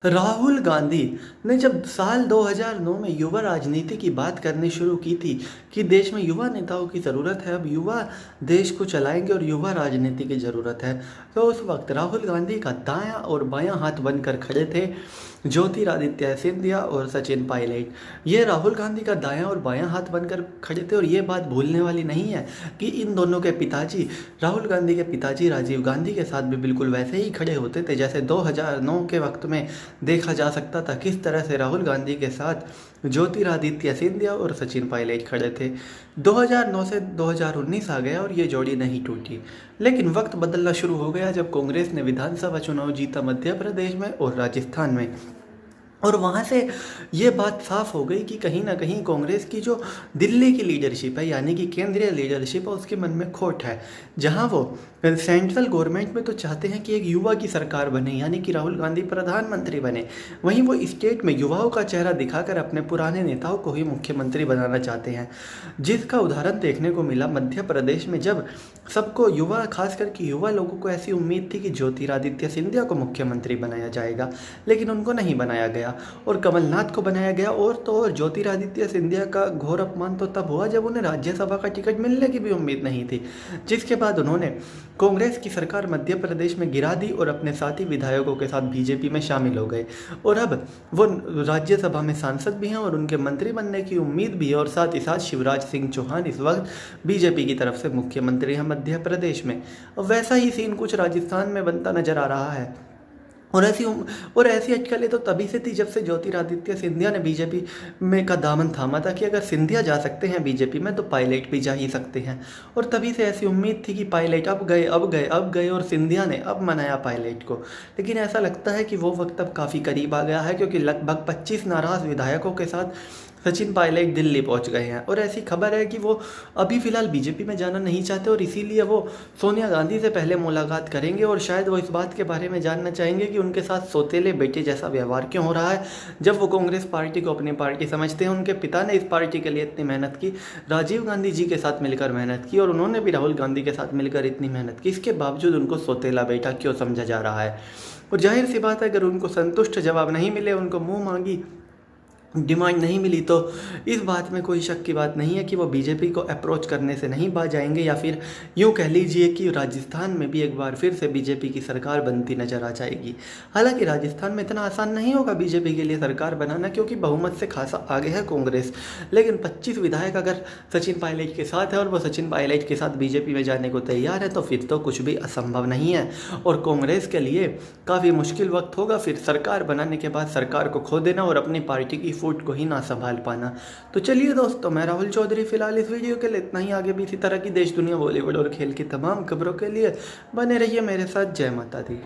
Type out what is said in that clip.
राहुल गांधी ने जब साल 2009 में युवा राजनीति की बात करनी शुरू की थी कि देश में युवा नेताओं की ज़रूरत है, अब युवा देश को चलाएंगे और युवा राजनीति की ज़रूरत है, तो उस वक्त राहुल गांधी का दायां और बायां हाथ बनकर खड़े थे ज्योतिरादित्य सिंधिया और सचिन पायलट। ये राहुल गांधी का दायां और बायां हाथ बनकर खड़े थे और ये बात भूलने वाली नहीं है कि इन दोनों के पिताजी, राहुल गांधी के पिताजी राजीव गांधी के साथ भी बिल्कुल वैसे ही खड़े होते थे जैसे 2009 के वक्त में देखा जा सकता था किस तरह से राहुल गांधी के साथ ज्योतिरादित्य सिंधिया और सचिन पायलट खड़े थे। 2009 से 2019 आ गया और ये जोड़ी नहीं टूटी, लेकिन वक्त बदलना शुरू हो गया जब कांग्रेस ने विधानसभा चुनाव जीता मध्य प्रदेश में और राजस्थान में। और वहाँ से ये बात साफ हो गई कि कहीं ना कहीं कांग्रेस की जो दिल्ली की लीडरशिप है, यानी कि केंद्रीय लीडरशिप है, उसके मन में खोट है। जहाँ वो सेंट्रल गवर्नमेंट में तो चाहते हैं कि एक युवा की सरकार बने, यानी कि राहुल गांधी प्रधानमंत्री बने, वहीं वो स्टेट में युवाओं का चेहरा दिखाकर अपने पुराने नेताओं को ही मुख्यमंत्री बनाना चाहते हैं। जिसका उदाहरण देखने को मिला मध्य प्रदेश में, जब सबको युवा, खास करके युवा लोगों को ऐसी उम्मीद थी कि ज्योतिरादित्य सिंधिया को मुख्यमंत्री बनाया जाएगा, लेकिन उनको नहीं बनाया गया और कमलनाथ को बनाया गया। और तो और ज्योतिरादित्य सिंधिया का घोर अपमान तो तब हुआ जब उन्हें राज्यसभा का टिकट मिलने की भी उम्मीद नहीं थी, जिसके बाद उन्होंने कांग्रेस की सरकार मध्य प्रदेश में गिरा दी और अपने साथी विधायकों के साथ बीजेपी में शामिल हो गए। और अब वो राज्यसभा में सांसद भी हैं और उनके मंत्री बनने की उम्मीद भी है, और साथ ही साथ शिवराज सिंह चौहान इस वक्त बीजेपी की तरफ से मुख्यमंत्री हैं मध्य प्रदेश में। वैसा ही सीन कुछ राजस्थान में बनता नजर आ रहा है। और ऐसी अटकलें तो तभी से थी जब से ज्योतिरादित्य सिंधिया ने बीजेपी में का दामन थामा था कि अगर सिंधिया जा सकते हैं बीजेपी में तो पायलट भी जा ही सकते हैं। और तभी से ऐसी उम्मीद थी कि पायलट अब गए और सिंधिया ने अब मनाया पायलट को। लेकिन ऐसा लगता है कि वो वक्त अब काफ़ी करीब आ गया है, क्योंकि लगभग 25 नाराज़ विधायकों के साथ सचिन पायलट दिल्ली पहुंच गए हैं। और ऐसी खबर है कि वो अभी फिलहाल बीजेपी में जाना नहीं चाहते और इसीलिए वो सोनिया गांधी से पहले मुलाकात करेंगे और शायद वो इस बात के बारे में जानना चाहेंगे कि उनके साथ सौतेले बेटे जैसा व्यवहार क्यों हो रहा है, जब वो कांग्रेस पार्टी को अपनी पार्टी समझते हैं। उनके पिता ने इस पार्टी के लिए इतनी मेहनत की, राजीव गांधी जी के साथ मिलकर मेहनत की, और उन्होंने भी राहुल गांधी के साथ मिलकर इतनी मेहनत की, इसके बावजूद उनको सौतेला बेटा क्यों समझा जा रहा है। और जाहिर सी बात है, अगर उनको संतुष्ट जवाब नहीं मिले, उनको मुँह मांगी डिमांड नहीं मिली, तो इस बात में कोई शक की बात नहीं है कि वो बीजेपी को अप्रोच करने से नहीं बाज जाएंगे, या फिर यूँ कह लीजिए कि राजस्थान में भी एक बार फिर से बीजेपी की सरकार बनती नजर आ जाएगी। हालांकि राजस्थान में इतना आसान नहीं होगा बीजेपी के लिए सरकार बनाना, क्योंकि बहुमत से खासा आगे है कांग्रेस। लेकिन 25 विधायक अगर सचिन पायलट के साथ है और वो सचिन पायलट के साथ बीजेपी में जाने को तैयार है, तो फिर तो कुछ भी असंभव नहीं है। और कांग्रेस के लिए काफ़ी मुश्किल वक्त होगा फिर सरकार बनाने के बाद सरकार को खो देना और अपनी पार्टी की फूट को ही ना संभाल पाना। तो चलिए दोस्तों, मैं राहुल चौधरी फिलहाल इस वीडियो के लिए इतना ही। आगे भी इसी तरह की देश दुनिया बॉलीवुड और खेल की तमाम खबरों के लिए बने रहिए मेरे साथ। जय माता दी।